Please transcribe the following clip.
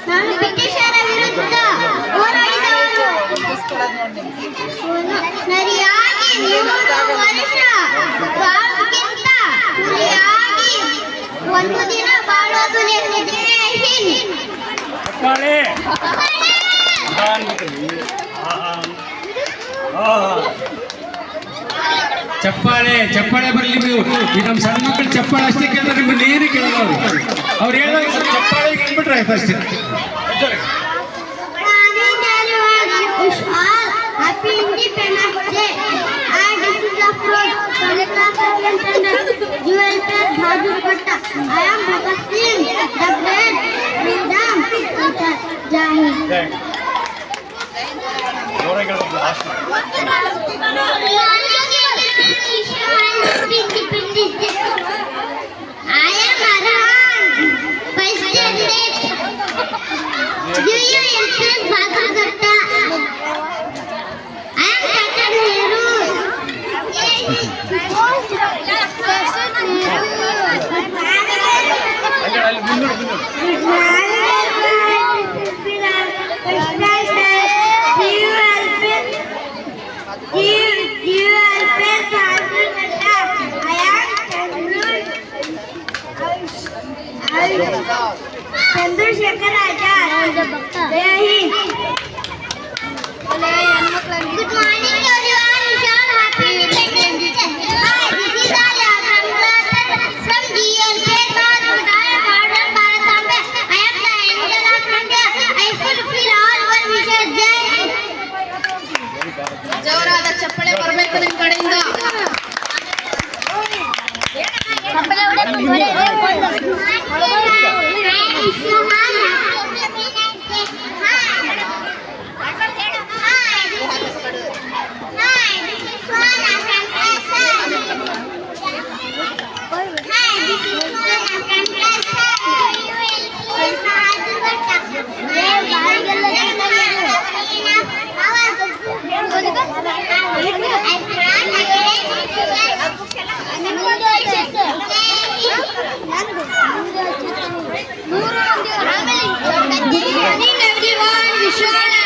ನಾನು ಬ್ರಿಟಿಷರ ವಿರುದ್ಧ ಹೋರಾಡಿದವನು. ನರಿಯಾಗಿ 100 ವರ್ಷ ಬಾಳುವುದಕ್ಕಿಂತ ಹುಲಿಯಾಗಿ ಒಂದು ದಿನ ಬಾಳೋದು ಲೇಸು. ಚಪ್ಪಾಳೆ ಚಪ್ಪಾಳೆ ಬರಲಿ. ನೀವು ಈ ನಮ್ಮ ಸಣ್ಣ ಮಕ್ಕಳು ಚಪ್ಪಾಳೆ ಅಷ್ಟೇ ಕೇಳಿದ್ರೆ ನಿಮ್ಮನ್ನ ಏನು ಕೇಳಲ್ಲ ಅವ್ರು ಹೇಳಿದಾಗ ಚಪ್ಪಾಳೆ ಕೇಳ್ಬಿಟ್ರೆ ಆಯ್ತು ಅಷ್ಟೇ. Happy Independence Day. And this is a fruit from the class of USS Bhadupatta. I am Bhagat Singh, the great freedom fighter. Jai Hind. I am Arhan, President. USS Bhadupatta. I am Captain Nehru. Chandrashekhar Azad. जय Hind. Good morning everyone. Wish all happy Independence Day. Hi, this is Alia from GLPS Bhadupatta. I am Modern Bharatambe. I am the angel of India. I fulfill all one wishes. Jai Hind. ಜೋರಾದ ಚಪ್ಪಳೆ ಬರಬೇಕು ನಿಮ್ಮ ಕಡೆಯಿಂದ. Good morning everyone. Wish you all